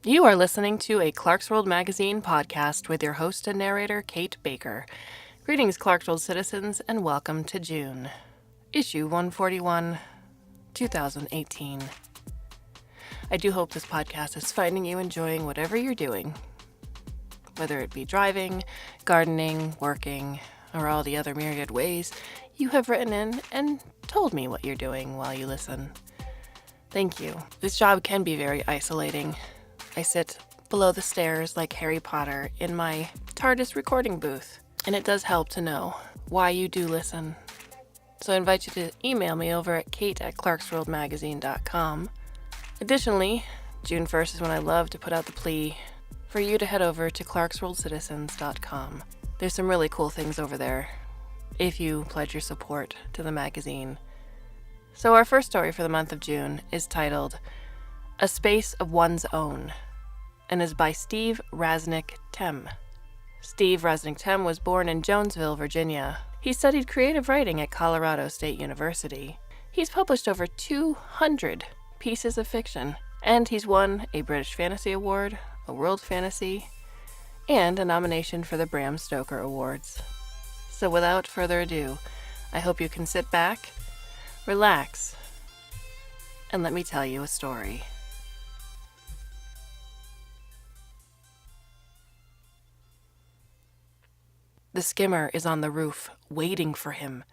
You are listening to a Clarkesworld Magazine podcast with your host and narrator, Kate Baker. Greetings, Clarkesworld citizens, and welcome to June, issue 141, 2018. I do hope this podcast is finding you enjoying whatever you're doing, whether it be driving, gardening, working, or all the other myriad ways you have written in and told me what you're doing while you listen. Thank you. This job can be very isolating. I sit below the stairs like Harry Potter in my TARDIS recording booth, and it does help to know why you do listen. So I invite you to email me over at kate@clarksworldmagazine.com. Additionally, June 1st is when I love to put out the plea for you to head over to clarksworldcitizens.com. There's some really cool things over there if you pledge your support to the magazine. So our first story for the month of June is titled A Space of One's Own, and is by Steve Rasnic Tem. Steve Rasnic Tem was born in Jonesville, Virginia. He studied creative writing at Colorado State University. He's published over 200 pieces of fiction, and he's won a British Fantasy Award, a World Fantasy, and a nomination for the Bram Stoker Awards. So without further ado, I hope you can sit back, relax, and let me tell you a story. The skimmer is on the roof, waiting for him,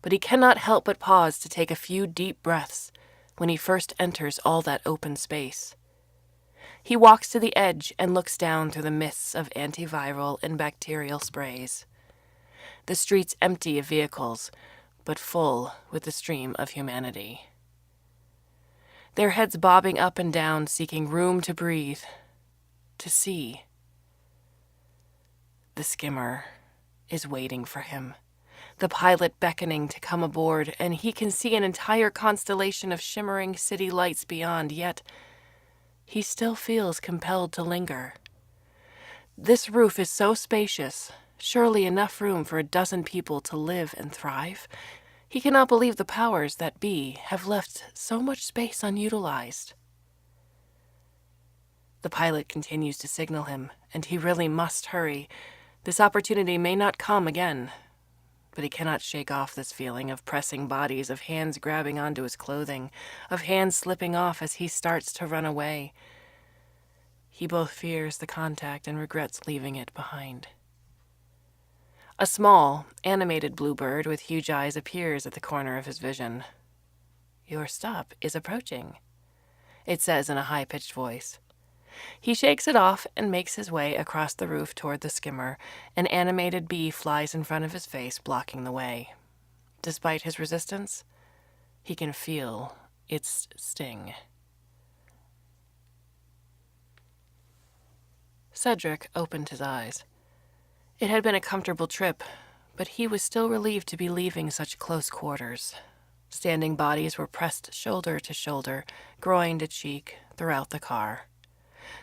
but he cannot help but pause to take a few deep breaths when he first enters all that open space. He walks to the edge and looks down through the mists of antiviral and bacterial sprays. The streets empty of vehicles, but full with the stream of humanity. Their heads bobbing up and down, seeking room to breathe, to see. The skimmer is waiting for him, the pilot beckoning to come aboard, and he can see an entire constellation of shimmering city lights beyond, yet he still feels compelled to linger. This roof is so spacious, surely enough room for a dozen people to live and thrive. He cannot believe the powers that be have left so much space unutilized. The pilot continues to signal him, and he really must hurry. This opportunity may not come again, but he cannot shake off this feeling of pressing bodies, of hands grabbing onto his clothing, of hands slipping off as he starts to run away. He both fears the contact and regrets leaving it behind. A small, animated bluebird with huge eyes appears at the corner of his vision. "Your stop is approaching," it says in a high-pitched voice. He shakes it off and makes his way across the roof toward the skimmer. An animated bee flies in front of his face, blocking the way. Despite his resistance, he can feel its sting. Cedric opened his eyes. It had been a comfortable trip, but he was still relieved to be leaving such close quarters. Standing bodies were pressed shoulder to shoulder, groin to cheek, throughout the car.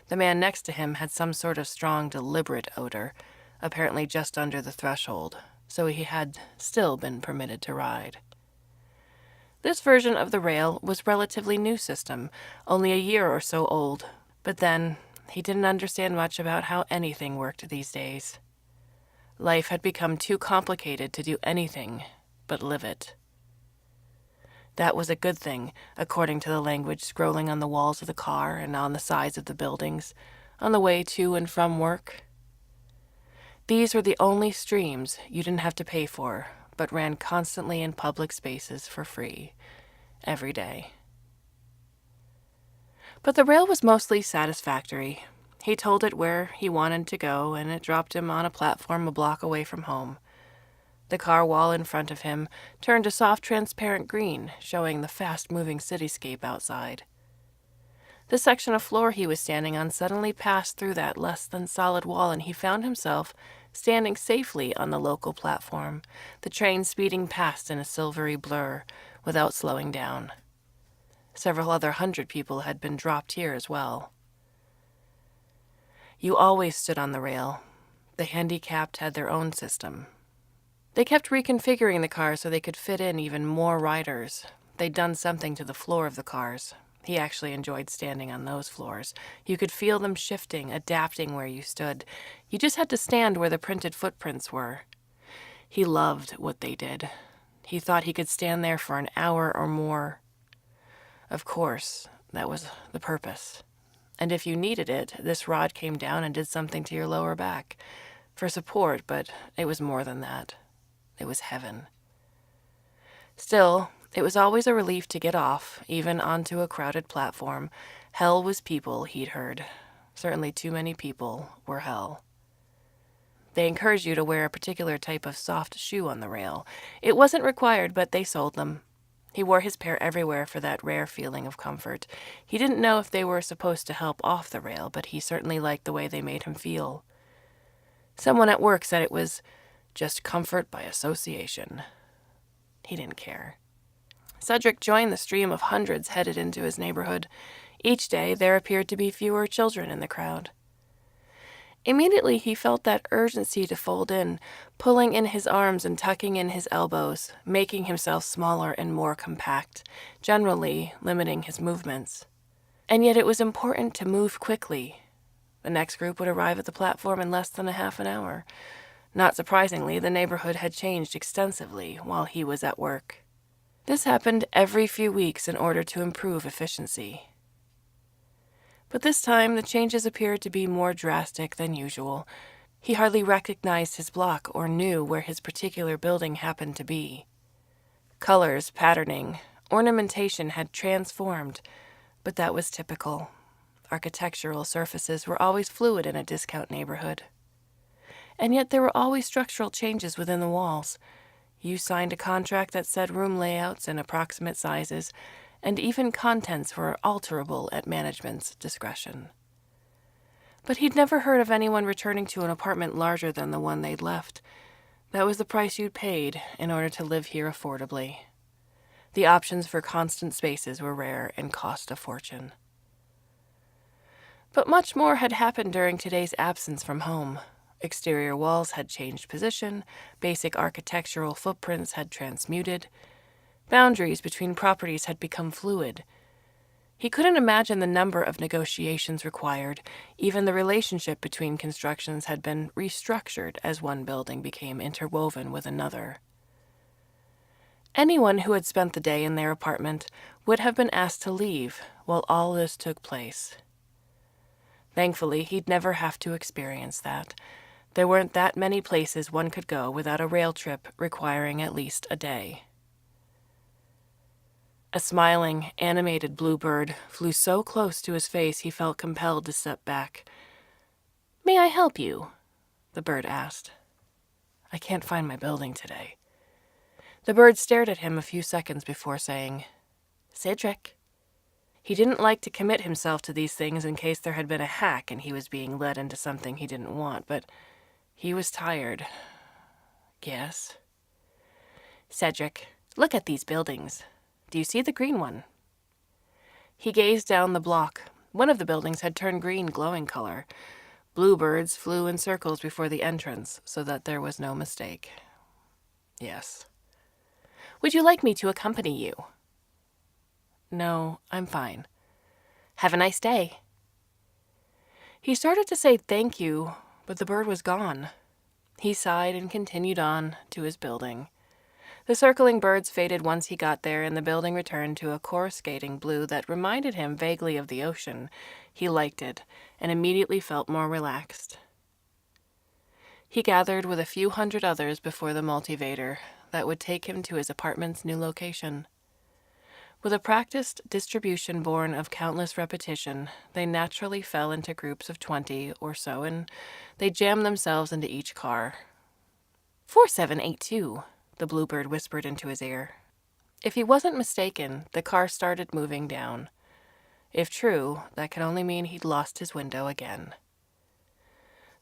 The man next to him had some sort of strong, deliberate odor, apparently just under the threshold, so he had still been permitted to ride. This version of the rail was relatively new system, only a year or so old, but then he didn't understand much about how anything worked these days. Life had become too complicated to do anything but live it. That was a good thing, according to the language scrolling on the walls of the car and on the sides of the buildings, on the way to and from work. These were the only streams you didn't have to pay for, but ran constantly in public spaces for free, every day. But the rail was mostly satisfactory. He told it where he wanted to go, and it dropped him on a platform a block away from home. The car wall in front of him turned a soft, transparent green, showing the fast-moving cityscape outside. The section of floor he was standing on suddenly passed through that less-than-solid wall, and he found himself standing safely on the local platform, the train speeding past in a silvery blur without slowing down. Several other 100 people had been dropped here as well. You always stood on the rail. The handicapped had their own system. They kept reconfiguring the car so they could fit in even more riders. They'd done something to the floor of the cars. He actually enjoyed standing on those floors. You could feel them shifting, adapting where you stood. You just had to stand where the printed footprints were. He loved what they did. He thought he could stand there for an hour or more. Of course, that was the purpose. And if you needed it, this rod came down and did something to your lower back. For support, but it was more than that. It was heaven. Still, it was always a relief to get off, even onto a crowded platform. Hell was people, he'd heard. Certainly too many people were hell. They encouraged you to wear a particular type of soft shoe on the rail. It wasn't required, but they sold them. He wore his pair everywhere for that rare feeling of comfort. He didn't know if they were supposed to help off the rail, but he certainly liked the way they made him feel. Someone at work said it was just comfort by association. He didn't care. Cedric joined the stream of hundreds headed into his neighborhood. Each day there appeared to be fewer children in the crowd. Immediately he felt that urgency to fold in, pulling in his arms and tucking in his elbows, making himself smaller and more compact, generally limiting his movements. And yet it was important to move quickly. The next group would arrive at the platform in less than a half an hour. Not surprisingly, the neighborhood had changed extensively while he was at work. This happened every few weeks in order to improve efficiency. But this time, the changes appeared to be more drastic than usual. He hardly recognized his block or knew where his particular building happened to be. Colors, patterning, ornamentation had transformed, but that was typical. Architectural surfaces were always fluid in a discount neighborhood. And yet there were always structural changes within the walls. You signed a contract that said room layouts and approximate sizes, and even contents were alterable at management's discretion. But he'd never heard of anyone returning to an apartment larger than the one they'd left. That was the price you'd paid in order to live here affordably. The options for constant spaces were rare and cost a fortune. But much more had happened during today's absence from home. Exterior walls had changed position, basic architectural footprints had transmuted, boundaries between properties had become fluid. He couldn't imagine the number of negotiations required. Even the relationship between constructions had been restructured as one building became interwoven with another. Anyone who had spent the day in their apartment would have been asked to leave while all this took place. Thankfully, he'd never have to experience that. There weren't that many places one could go without a rail trip requiring at least a day. A smiling, animated bluebird flew so close to his face he felt compelled to step back. "May I help you?" the bird asked. "I can't find my building today." The bird stared at him a few seconds before saying, "Cedric." He didn't like to commit himself to these things in case there had been a hack and he was being led into something he didn't want, but he was tired. "Yes?" "Cedric, look at these buildings. Do you see the green one?" He gazed down the block. One of the buildings had turned green, glowing color. Bluebirds flew in circles before the entrance so that there was no mistake. "Yes." "Would you like me to accompany you?" "No, I'm fine." "Have a nice day." He started to say thank you, but the bird was gone. He sighed and continued on to his building. The circling birds faded once he got there, and the building returned to a coruscating blue that reminded him vaguely of the ocean. He liked it, and immediately felt more relaxed. He gathered with a few hundred others before the multivator that would take him to his apartment's new location. With a practiced distribution born of countless repetition, they naturally fell into groups of 20 or so, and they jammed themselves into each car. 4782, the bluebird whispered into his ear. If he wasn't mistaken, the car started moving down. If true, that could only mean he'd lost his window again.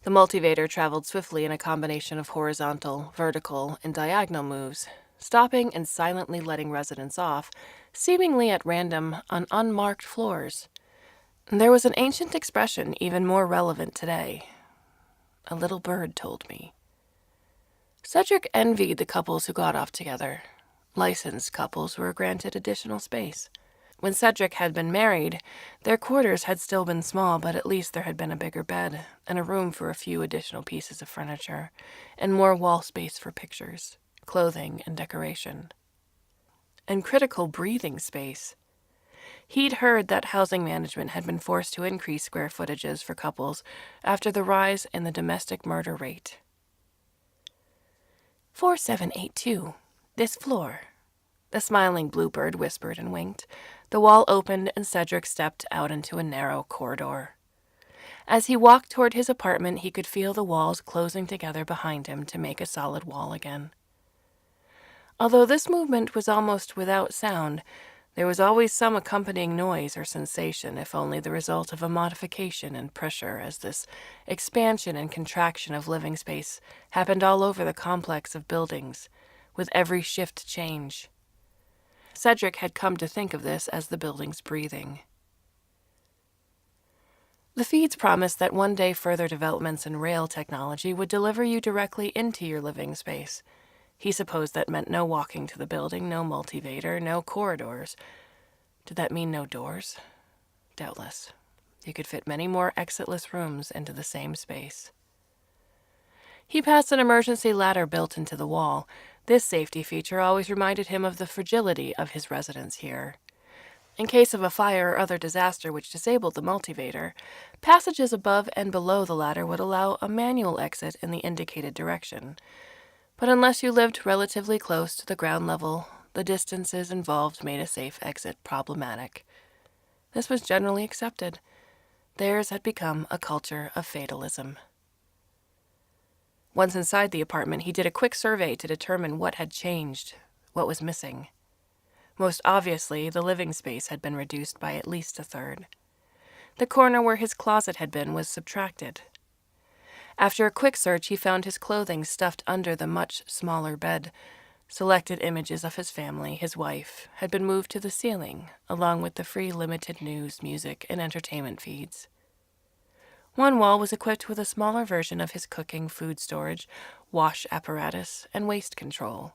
The multivator traveled swiftly in a combination of horizontal, vertical, and diagonal moves, stopping and silently letting residents off, seemingly at random on unmarked floors. There was an ancient expression even more relevant today. "A little bird told me." Cedric envied the couples who got off together. Licensed couples were granted additional space. When Cedric had been married, their quarters had still been small, but at least there had been a bigger bed, and a room for a few additional pieces of furniture, and more wall space for pictures, clothing, and decoration. And critical breathing space. He'd heard that housing management had been forced to increase square footages for couples after the rise in the domestic murder rate. 4782, this floor. The smiling bluebird whispered and winked. The wall opened and Cedric stepped out into a narrow corridor. As he walked toward his apartment, he could feel the walls closing together behind him to make a solid wall again. Although this movement was almost without sound, there was always some accompanying noise or sensation, if only the result of a modification in pressure, as this expansion and contraction of living space happened all over the complex of buildings, with every shift change. Cedric had come to think of this as the building's breathing. The feeds promised that one day further developments in rail technology would deliver you directly into your living space. He supposed that meant no walking to the building, no multivator, no corridors. Did that mean no doors? Doubtless. You could fit many more exitless rooms into the same space. He passed an emergency ladder built into the wall. This safety feature always reminded him of the fragility of his residence here. In case of a fire or other disaster which disabled the multivator, passages above and below the ladder would allow a manual exit in the indicated direction. But unless you lived relatively close to the ground level, the distances involved made a safe exit problematic. This was generally accepted. Theirs had become a culture of fatalism. Once inside the apartment, he did a quick survey to determine what had changed, what was missing. Most obviously, the living space had been reduced by at least a third. The corner where his closet had been was subtracted. After a quick search, he found his clothing stuffed under the much smaller bed. Selected images of his family, his wife, had been moved to the ceiling, along with the free limited news, music, and entertainment feeds. One wall was equipped with a smaller version of his cooking, food storage, wash apparatus, and waste control.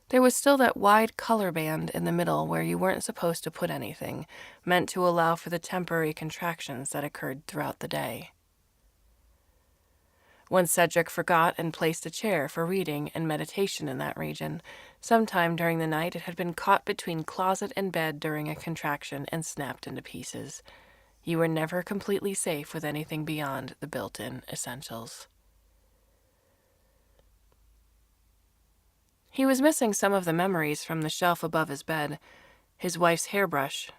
There was still that wide color band in the middle where you weren't supposed to put anything, meant to allow for the temporary contractions that occurred throughout the day. When Cedric forgot and placed a chair for reading and meditation in that region, sometime during the night it had been caught between closet and bed during a contraction and snapped into pieces. You were never completely safe with anything beyond the built-in essentials. He was missing some of the memories from the shelf above his bed, his wife's hairbrush,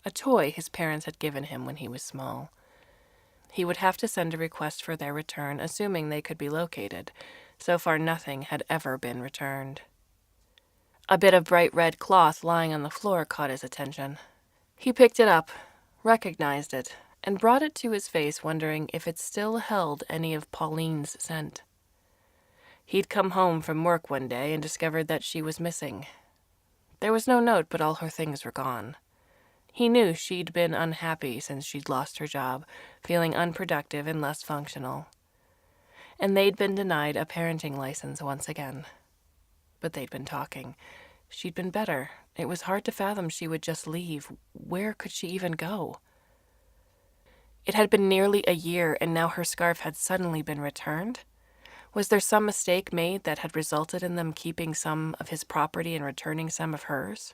a toy his parents had given him when he was small. He would have to send a request for their return, assuming they could be located. So far, nothing had ever been returned. A bit of bright red cloth lying on the floor caught his attention. He picked it up, recognized it, and brought it to his face, wondering if it still held any of Pauline's scent. He'd come home from work one day and discovered that she was missing. There was no note, but all her things were gone. He knew she'd been unhappy since she'd lost her job, feeling unproductive and less functional. And they'd been denied a parenting license once again. But they'd been talking. She'd been better. It was hard to fathom she would just leave. Where could she even go? It had been nearly a year, and now her scarf had suddenly been returned? Was there some mistake made that had resulted in them keeping some of his property and returning some of hers?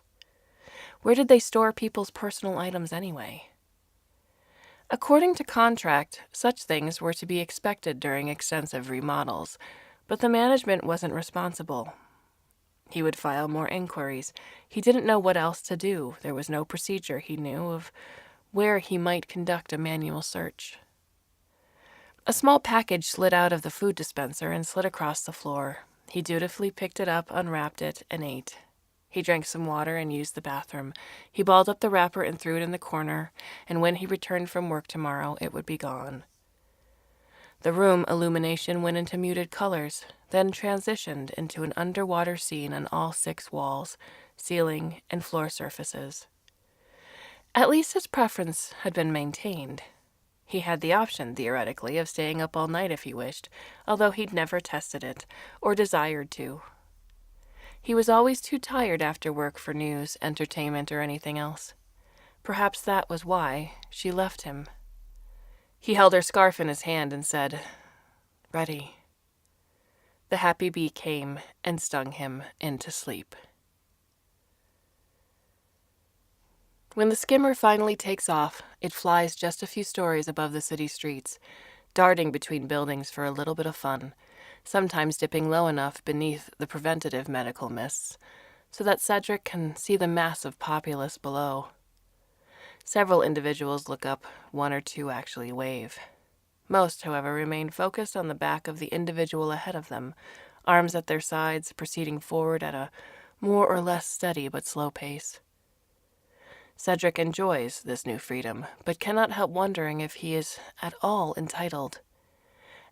Where did they store people's personal items anyway? According to contract, such things were to be expected during extensive remodels, but the management wasn't responsible. He would file more inquiries. He didn't know what else to do. There was no procedure, he knew, of where he might conduct a manual search. A small package slid out of the food dispenser and slid across the floor. He dutifully picked it up, unwrapped it, and ate. He drank some water and used the bathroom. He balled up the wrapper and threw it in the corner, and when he returned from work tomorrow, it would be gone. The room illumination went into muted colors, then transitioned into an underwater scene on all 6 walls, ceiling, and floor surfaces. At least his preference had been maintained. He had the option, theoretically, of staying up all night if he wished, although he'd never tested it, or desired to. He was always too tired after work for news, entertainment, or anything else. Perhaps that was why she left him. He held her scarf in his hand and said, "Ready." The happy bee came and stung him into sleep. When the skimmer finally takes off, it flies just a few stories above the city streets, darting between buildings for a little bit of fun, sometimes dipping low enough beneath the preventative medical mists so that Cedric can see the massive populace below. Several individuals look up, one or two actually wave. Most, however, remain focused on the back of the individual ahead of them, arms at their sides, proceeding forward at a more or less steady but slow pace. Cedric enjoys this new freedom, but cannot help wondering if he is at all entitled.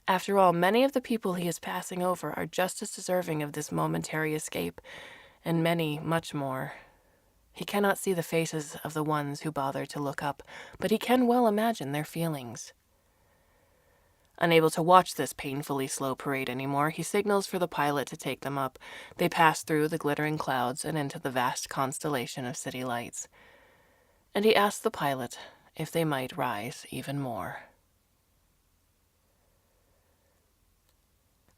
After all, many of the people he is passing over are just as deserving of this momentary escape, and many much more. He cannot see the faces of the ones who bother to look up, but he can well imagine their feelings. Unable to watch this painfully slow parade anymore, he signals for the pilot to take them up. They pass through the glittering clouds and into the vast constellation of city lights. And he asks the pilot if they might rise even more.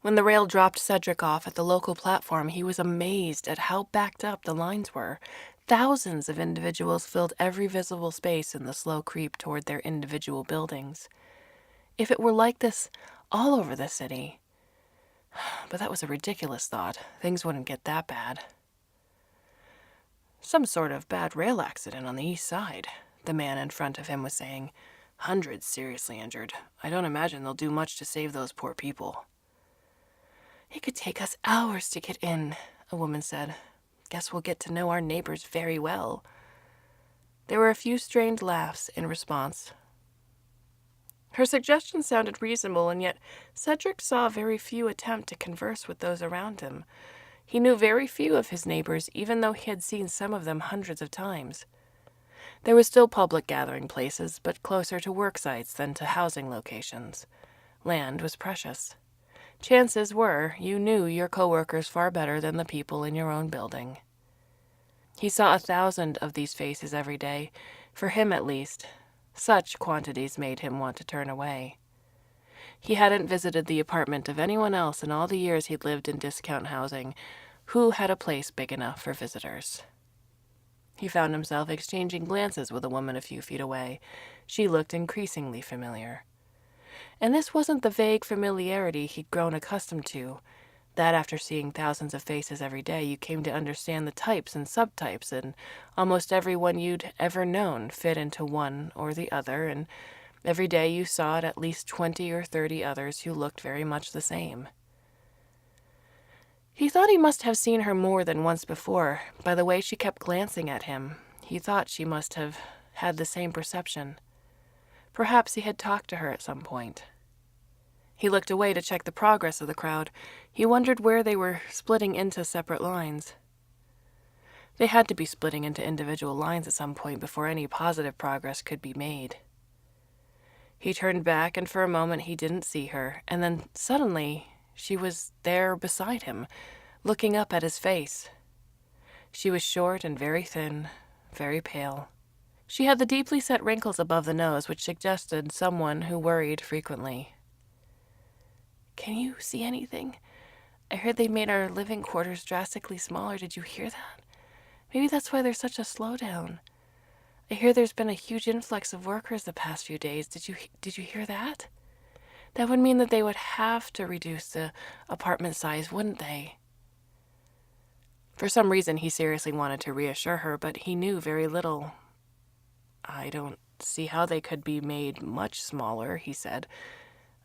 When the rail dropped Cedric off at the local platform, he was amazed at how backed up the lines were. Thousands of individuals filled every visible space in the slow creep toward their individual buildings. If it were like this all over the city. But that was a ridiculous thought. Things wouldn't get that bad. "Some sort of bad rail accident on the east side," the man in front of him was saying. "Hundreds seriously injured. I don't imagine they'll do much to save those poor people." "It could take us hours to get in," a woman said. "Guess we'll get to know our neighbors very well." There were a few strained laughs in response. Her suggestion sounded reasonable, and yet Cedric saw very few attempt to converse with those around him. He knew very few of his neighbors, even though he had seen some of them hundreds of times. There were still public gathering places, but closer to work sites than to housing locations. Land was precious. Chances were you knew your coworkers far better than the people in your own building. He saw 1,000 of these faces every day, for him at least. Such quantities made him want to turn away. He hadn't visited the apartment of anyone else in all the years he'd lived in discount housing who had a place big enough for visitors. He found himself exchanging glances with a woman a few feet away. She looked increasingly familiar. And this wasn't the vague familiarity he'd grown accustomed to, that after seeing thousands of faces every day, you came to understand the types and subtypes, and almost everyone you'd ever known fit into one or the other, and every day you saw at least 20 or 30 others who looked very much the same. He thought he must have seen her more than once before. By the way she kept glancing at him, he thought she must have had the same perception. Perhaps he had talked to her at some point. He looked away to check the progress of the crowd. He wondered where they were splitting into separate lines. They had to be splitting into individual lines at some point before any positive progress could be made. He turned back, and for a moment he didn't see her, and then suddenly she was there beside him, looking up at his face. She was short and very thin, very pale. She had the deeply set wrinkles above the nose, which suggested someone who worried frequently. "Can you see anything? I heard they made our living quarters drastically smaller. Did you hear that? Maybe that's why there's such a slowdown. I hear there's been a huge influx of workers the past few days. Did you hear that? That would mean that they would have to reduce the apartment size, wouldn't they?" For some reason, he seriously wanted to reassure her, but he knew very little. "I don't see how they could be made much smaller," he said.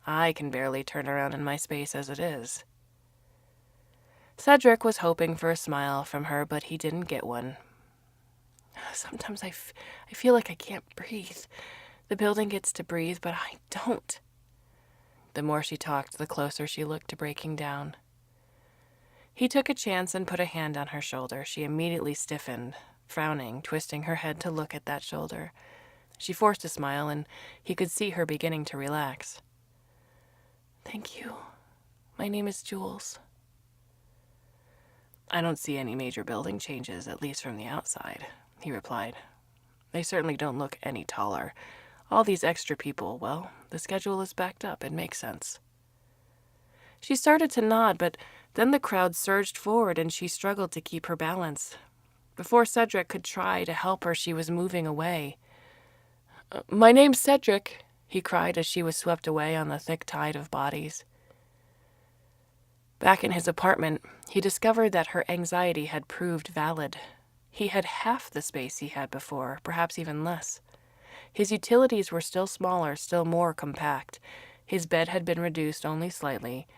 "I can barely turn around in my space as it is." Cedric was hoping for a smile from her, but he didn't get one. "Sometimes I feel like I can't breathe. The building gets to breathe, but I don't." The more she talked, the closer she looked to breaking down. He took a chance and put a hand on her shoulder. She immediately stiffened, frowning, twisting her head to look at that shoulder. She forced a smile, and he could see her beginning to relax. "Thank you. My name is Jules." "I don't see any major building changes, at least from the outside," he replied. They certainly don't look any taller. All these extra people, well, the schedule is backed up. It makes sense. She started to nod, but then the crowd surged forward and she struggled to keep her balance. Before Cedric could try to help her, she was moving away. My name's Cedric, he cried as she was swept away on the thick tide of bodies. Back in his apartment, he discovered that her anxiety had proved valid. He had half the space he had before, perhaps even less. His utilities were still smaller, still more compact. His bed had been reduced only slightly,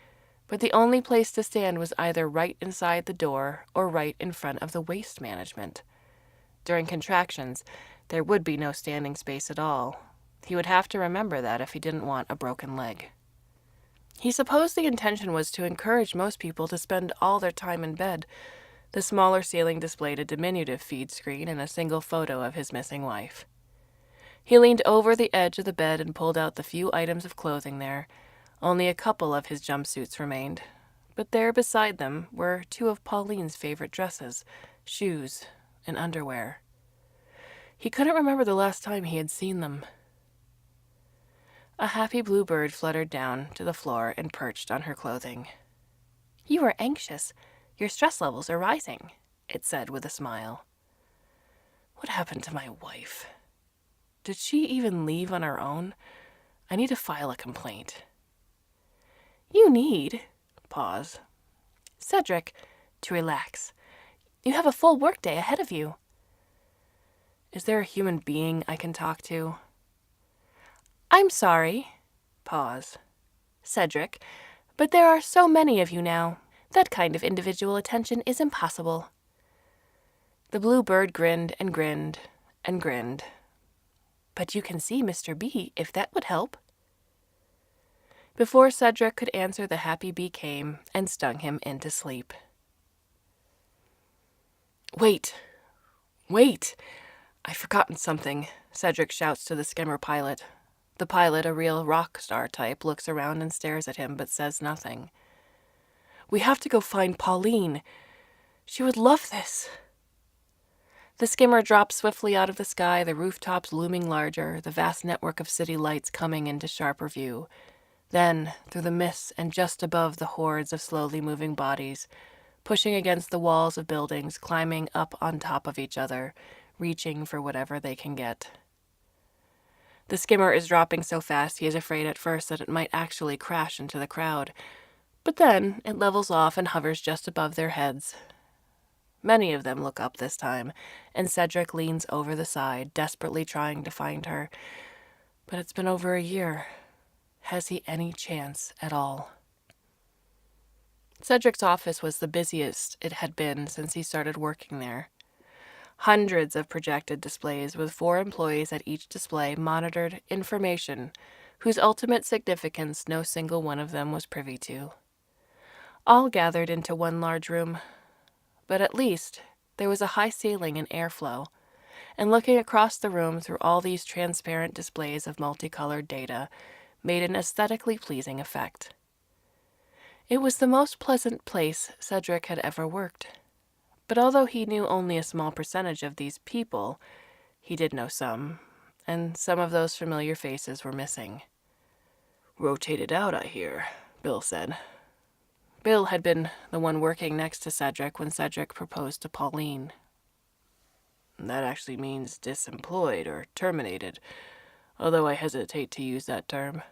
but the only place to stand was either right inside the door or right in front of the waste management. During contractions, there would be no standing space at all. He would have to remember that if he didn't want a broken leg. He supposed the intention was to encourage most people to spend all their time in bed. The smaller ceiling displayed a diminutive feed screen and a single photo of his missing wife. He leaned over the edge of the bed and pulled out the few items of clothing there. Only a couple of his jumpsuits remained, but there beside them were two of Pauline's favorite dresses, shoes, and underwear. He couldn't remember the last time he had seen them. A happy blue bird fluttered down to the floor and perched on her clothing. You are anxious. Your stress levels are rising, it said with a smile. What happened to my wife? Did she even leave on her own? I need to file a complaint. You need, pause, Cedric, to relax. You have a full workday ahead of you. Is there a human being I can talk to? I'm sorry, pause, Cedric, but there are so many of you now. That kind of individual attention is impossible. The blue bird grinned and grinned and grinned. But you can see Mr. B if that would help. Before Cedric could answer, the happy bee came and stung him into sleep. Wait! I've forgotten something, Cedric shouts to the Skimmer pilot. The pilot, a real rock star type, looks around and stares at him but says nothing. We have to go find Pauline. She would love this. The Skimmer dropped swiftly out of the sky, the rooftops looming larger, the vast network of city lights coming into sharper view. Then, through the mists and just above the hordes of slowly moving bodies, pushing against the walls of buildings, climbing up on top of each other, reaching for whatever they can get. The Skimmer is dropping so fast he is afraid at first that it might actually crash into the crowd, but then it levels off and hovers just above their heads. Many of them look up this time, and Cedric leans over the side, desperately trying to find her. But it's been over a year. Has he any chance at all? Cedric's office was the busiest it had been since he started working there. Hundreds of projected displays with 4 employees at each display monitored information whose ultimate significance no single one of them was privy to. All gathered into one large room, but at least there was a high ceiling and airflow, and looking across the room through all these transparent displays of multicolored data made an aesthetically pleasing effect. It was the most pleasant place Cedric had ever worked. But although he knew only a small percentage of these people, he did know some, and some of those familiar faces were missing. Rotated out, I hear, Bill said. Bill had been the one working next to Cedric when Cedric proposed to Pauline. That actually means disemployed or terminated, although I hesitate to use that term.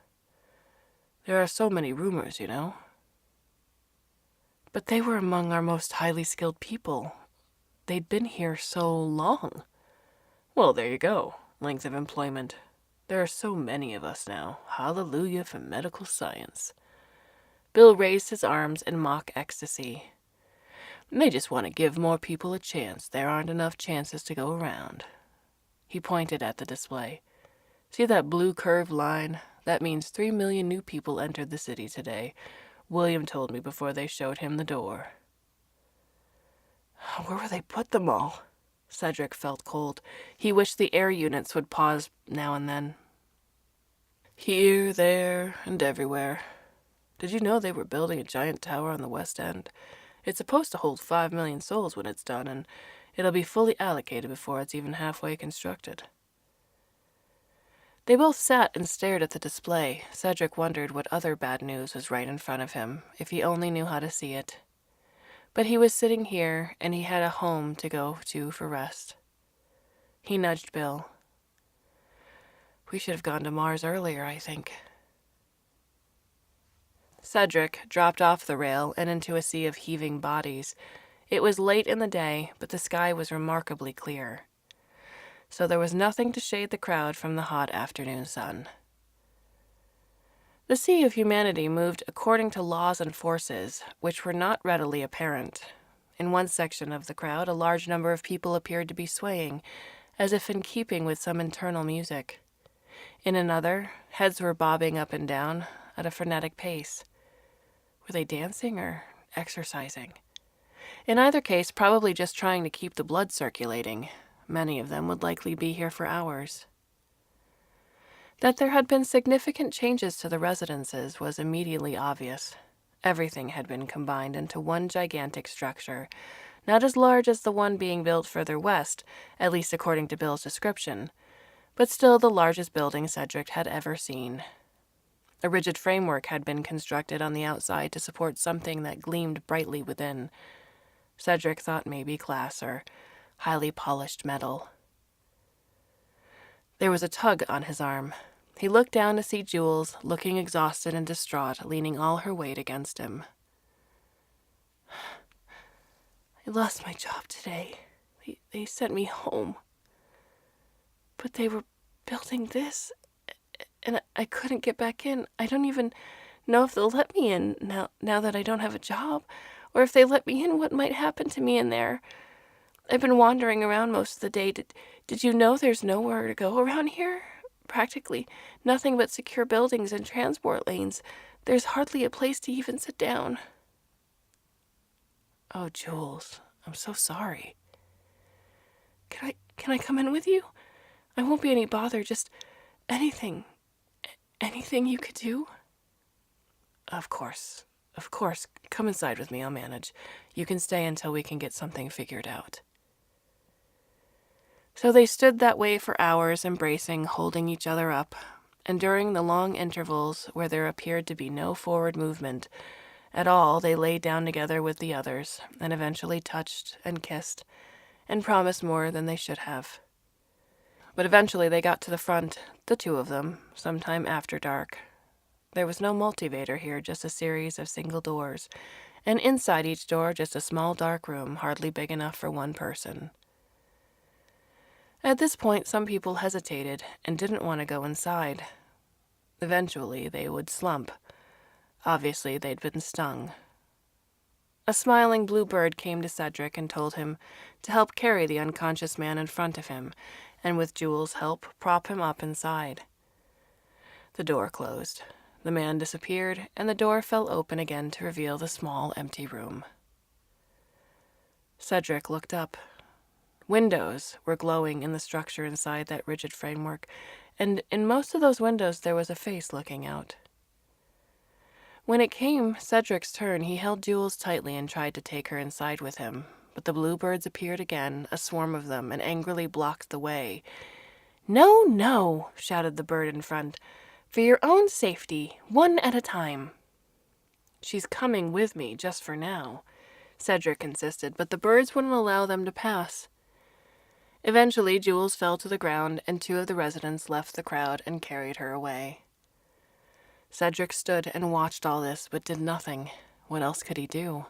There are so many rumors, you know. But they were among our most highly skilled people. They'd been here so long. Well, there you go. Length of employment. There are so many of us now. Hallelujah for medical science. Bill raised his arms in mock ecstasy. They just want to give more people a chance. There aren't enough chances to go around. He pointed at the display. See that blue curved line? That means 3 million new people entered the city today. William told me before they showed him the door. Where will they put them all? Cedric felt cold. He wished the air units would pause now and then. Here, there, and everywhere. Did you know they were building a giant tower on the West End? It's supposed to hold 5 million souls when it's done, and it'll be fully allocated before it's even halfway constructed. They both sat and stared at the display. Cedric wondered what other bad news was right in front of him, if he only knew how to see it. But he was sitting here, and he had a home to go to for rest. He nudged Bill. "We should have gone to Mars earlier, I think." Cedric dropped off the rail and into a sea of heaving bodies. It was late in the day, but the sky was remarkably clear, so there was nothing to shade the crowd from the hot afternoon sun. The sea of humanity moved according to laws and forces, which were not readily apparent. In one section of the crowd, a large number of people appeared to be swaying, as if in keeping with some internal music. In another, heads were bobbing up and down at a frenetic pace. Were they dancing or exercising? In either case, probably just trying to keep the blood circulating. Many of them would likely be here for hours. That there had been significant changes to the residences was immediately obvious. Everything had been combined into one gigantic structure, not as large as the one being built further west, at least according to Bill's description, but still the largest building Cedric had ever seen. A rigid framework had been constructed on the outside to support something that gleamed brightly within. Cedric thought maybe glass or highly polished metal. There was a tug on his arm. He looked down to see Jules, looking exhausted and distraught, leaning all her weight against him. "I lost my job today. They sent me home. But they were building this, and I couldn't get back in. I don't even know if they'll let me in now that I don't have a job, or if they let me in, what might happen to me in there. I've been wandering around most of the day. Did you know there's nowhere to go around here? Practically nothing but secure buildings and transport lanes. There's hardly a place to even sit down." "Oh, Jules, I'm so sorry." Can I come in with you? I won't be any bother, just anything you could do?" Of course. Come inside with me, I'll manage. You can stay until we can get something figured out." So they stood that way for hours, embracing, holding each other up, and during the long intervals where there appeared to be no forward movement at all, they lay down together with the others, and eventually touched and kissed, and promised more than they should have. But eventually they got to the front, the two of them, sometime after dark. There was no multivator here, just a series of single doors, and inside each door just a small dark room, hardly big enough for one person. At this point, some people hesitated and didn't want to go inside. Eventually, they would slump. Obviously, they'd been stung. A smiling blue bird came to Cedric and told him to help carry the unconscious man in front of him, and with Jules' help, prop him up inside. The door closed. The man disappeared, and the door fell open again to reveal the small, empty room. Cedric looked up. Windows were glowing in the structure inside that rigid framework, and in most of those windows there was a face looking out. When it came Cedric's turn, he held Jules tightly and tried to take her inside with him, but the bluebirds appeared again, a swarm of them, and angrily blocked the way. "No, no," shouted the bird in front. "For your own safety, one at a time." "She's coming with me, just for now," Cedric insisted, but the birds wouldn't allow them to pass. Eventually, Jules fell to the ground, and two of the residents left the crowd and carried her away. Cedric stood and watched all this, but did nothing. What else could he do?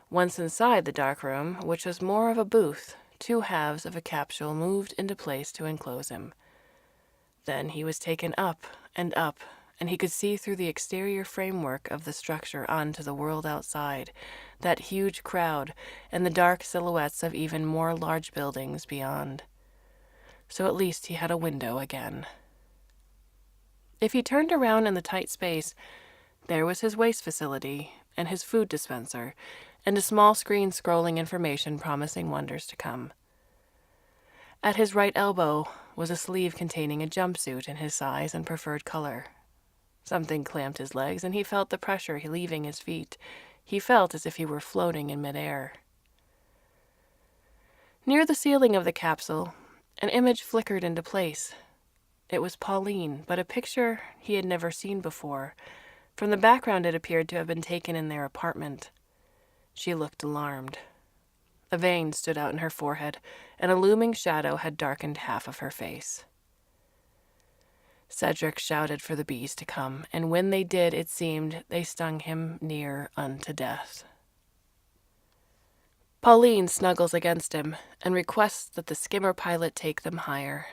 Once inside the dark room, which was more of a booth, two halves of a capsule moved into place to enclose him. Then he was taken up, and he could see through the exterior framework of the structure onto the world outside, that huge crowd, and the dark silhouettes of even more large buildings beyond. So at least he had a window again. If he turned around in the tight space, there was his waste facility, and his food dispenser, and a small screen scrolling information promising wonders to come. At his right elbow was a sleeve containing a jumpsuit in his size and preferred color. Something clamped his legs, and he felt the pressure leaving his feet. He felt as if he were floating in midair. Near the ceiling of the capsule, an image flickered into place. It was Pauline, but a picture he had never seen before. From the background, it appeared to have been taken in their apartment. She looked alarmed. A vein stood out in her forehead, and a looming shadow had darkened half of her face. Cedric shouted for the bees to come, and when they did, it seemed they stung him near unto death. Pauline snuggles against him and requests that the skimmer pilot take them higher.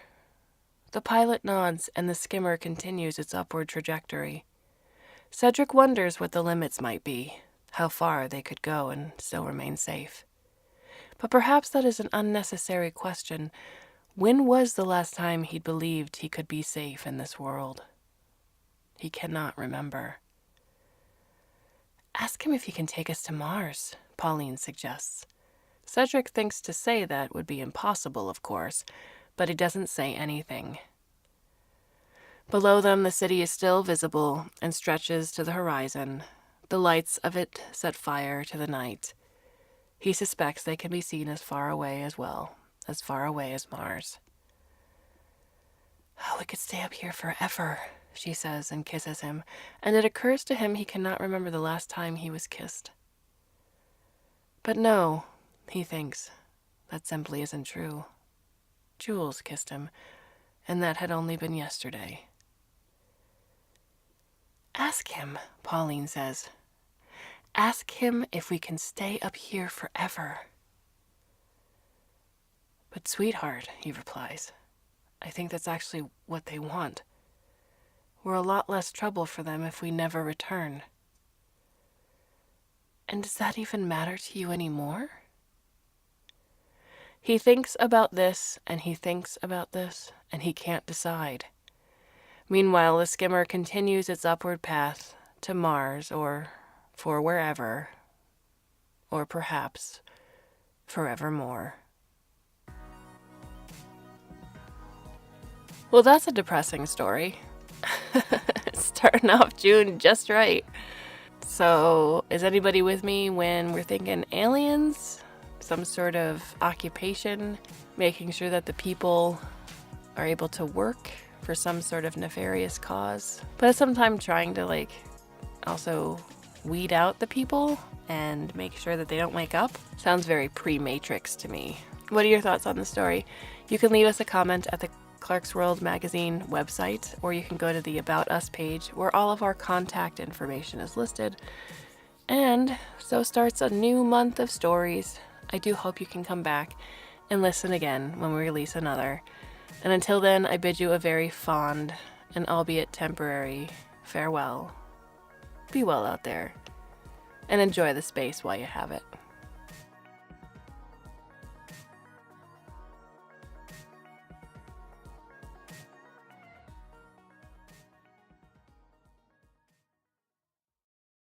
The pilot nods, and the skimmer continues its upward trajectory. Cedric wonders what the limits might be, how far they could go and still remain safe. But perhaps that is an unnecessary question. When was the last time he'd believed he could be safe in this world? He cannot remember. Ask him if he can take us to Mars, Pauline suggests. Cedric thinks to say that would be impossible, of course, but he doesn't say anything. Below them, the city is still visible and stretches to the horizon. The lights of it set fire to the night. He suspects they can be seen as far away as Mars. Oh, we could stay up here forever, she says and kisses him, and it occurs to him he cannot remember the last time he was kissed. But no, he thinks, that simply isn't true. Jules kissed him, and that had only been yesterday. Ask him, Pauline says. Ask him if we can stay up here forever. But sweetheart, he replies, I think that's actually what they want. We're a lot less trouble for them if we never return. And does that even matter to you anymore? He thinks about this, and he thinks about this, and he can't decide. Meanwhile, the skimmer continues its upward path to Mars, or for wherever, or perhaps forevermore. Well, that's a depressing story. Starting off June just right. So, is anybody with me when we're thinking aliens? Some sort of occupation, making sure that the people are able to work for some sort of nefarious cause, but at some time trying to also weed out the people and make sure that they don't wake up. Sounds very pre-Matrix to me. What are your thoughts on the story? You can leave us a comment at the Clarkesworld Magazine website, or you can go to the About Us page where all of our contact information is listed. And so starts a new month of stories. I do hope you can come back and listen again when we release another. And until then, I bid you a very fond and albeit temporary farewell. Be well out there, and enjoy the space while you have it.